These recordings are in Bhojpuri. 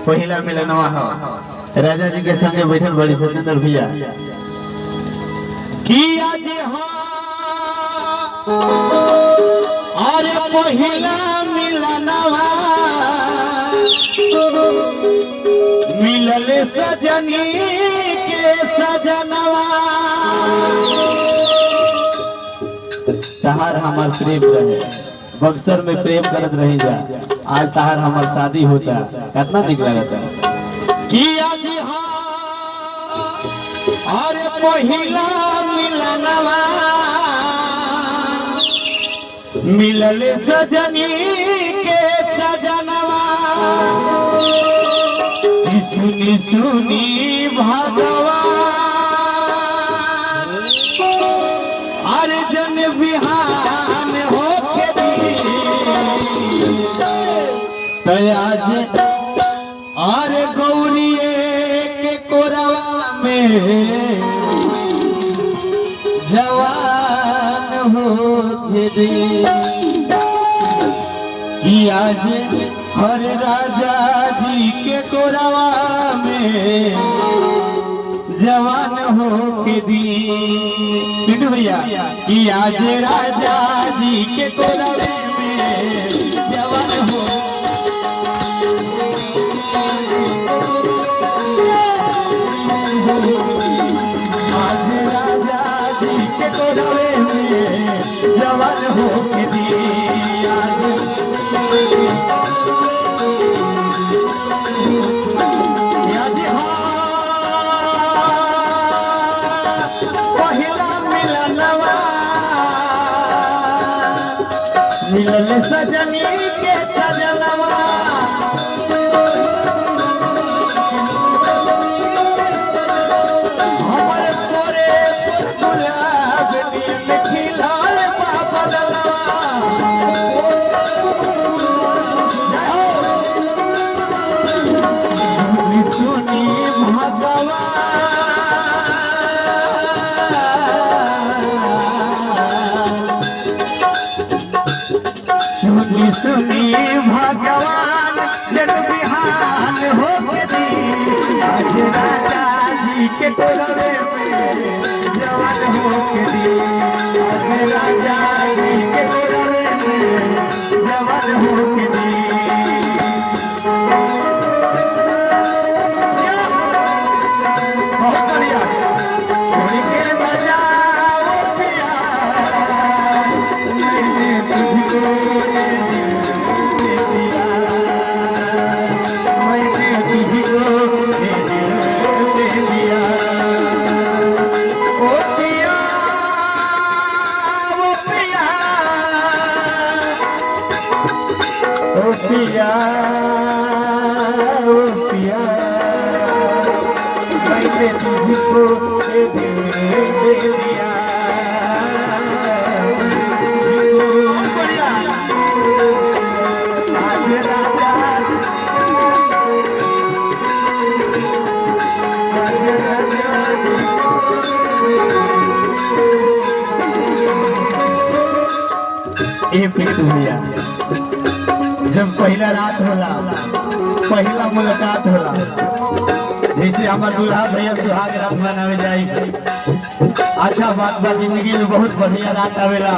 पहला मिलनवा हो राजा जी के संगे बैठल बड़ी सतेंद्र भैया कि आज अरे पहला मिलनवा मिलल सजनी के सजनवा तहार हमार प्रेम रहे बक्सर में प्रेम करत रही जा आज तहार हमार शादी होता कितना निक लगता कि आज अरे पहला मिलनवा मिलल सजनी के सजनवा सुनी सुनी भगवान अरे जन बिहान होके आज अरे गौरिए के कोरवा में जवान होके कि आज हर राजा जी के कोरवा में जवान हो के दी पिंटू भैया कि आज राजा जी के कोरवे में जवान हो आज राजा जी के कोरवे में जवान हो के दी आज मिलल सजनी के सजनवा हमर तोरे गुलाब दिल खिलाल बाबलवा सुनी भगवान सुनी भगवान जन बिहान हो के दी आज राजा जी के कोरवे में जवान हो के दी आज राजा जी के कोरवे में जवान हो के दी बहुत बढ़िया थोड़ी के बजाओ प्यार मैंने तुझको पिया ओ पिया मैंने तुझको दे दिया आज राजा ये फिर भैया जब पहला रात होला पहला मुलाकात होला जैसे हमारे दूल्हा भैया सुहाग रात मनावे जाए अच्छा बात बा जिंदगी में बहुत बढ़िया रात आवेला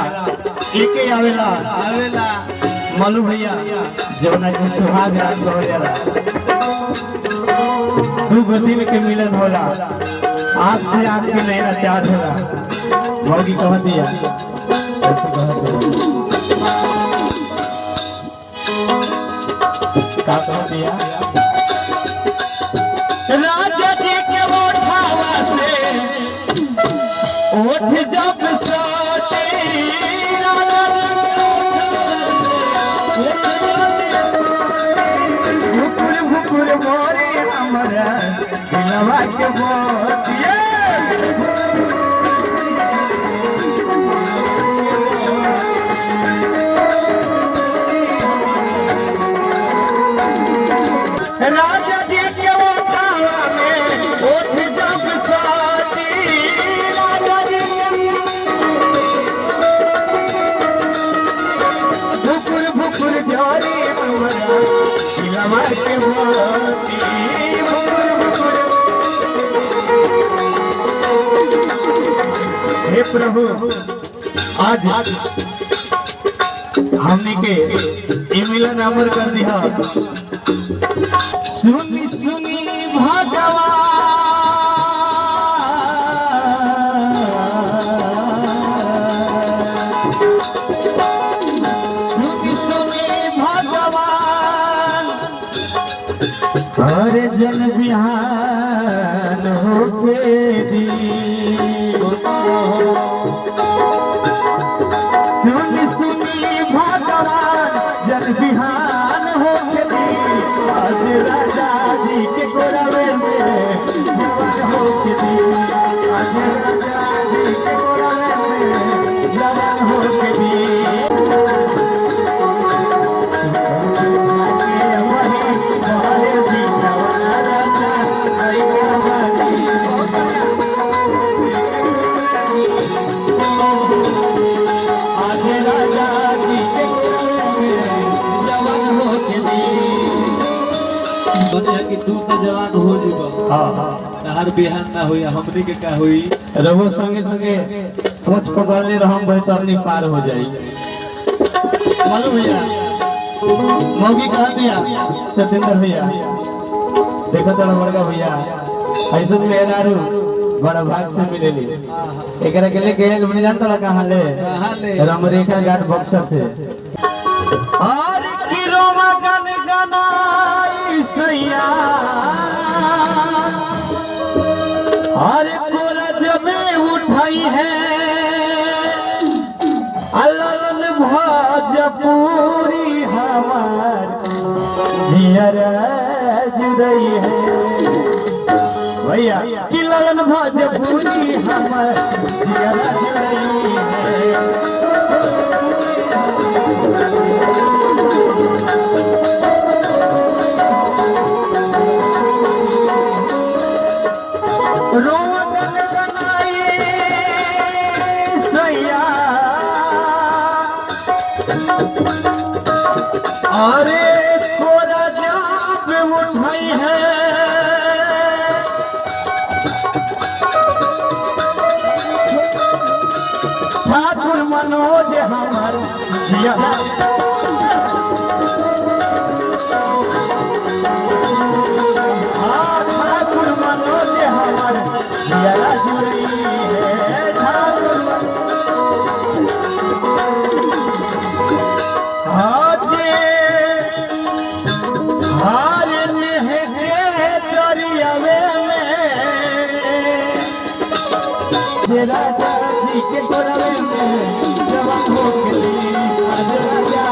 एक ही आवेला मलू भैया जवना के सुहाग रात हो जाला दू गो दिल के मिलन होला आँख से आँख के नैना चार होला भौगी कह दिया दिया राजा जी के ओठावा से ओठ जब सोटे भुकुर भुकुर मोरे हमरा दिलवा के मोतिया राजा जी के ओठावा में ओठ जब सोटी राजा जी भुकुर भुकुर जोरी हमरा दिलवा के मोती मुकुर मुकुर। हे प्रभु आज हमने के ये मिलन अमर कर दिया। सुनी सुनी भगवान सुनी सुनी भगवान हर जन बिहान होके दी। सुनी सुनी भगवान जन बिहान होके दी। आज राजा जी के गोरवे में जवान होके दी। आज राजा जी के गोरवे में जवान होके दी। कि तू तो जवान हो जीबो हर बिहान ना होई हमनी के का होई। रवो संगे संगे पोछ पकड़ले रहम बैतरनी पार हो जाई। मालूम भैया मौगी कहा दिया सतेंद्र भैया देखो तो बड़का भैया ऐसे मेहरारू बड़ा भाग से मिलेली। एकरा के लेके हमने जानता ला कहां ले रामरेखा घाट बक्सर से। और की रोमा गान गानाई सैया और कोरज में उठाई है अललन भोजपुरी हमार जियरा जुड़ई है। भैया कि ललन भोजपुरी हमार जियरा जुड़ई है। रोगन बनाई सैया अरे कोरा जाप उठाई है। ठाकुर मनोज हमार जिया ठाकुर मनोज हमार जिया जुड़ी है। ठाकुर हार नेहरे दरियावे में राजा जी के गोरवे में जवान हो के दी। आज राजा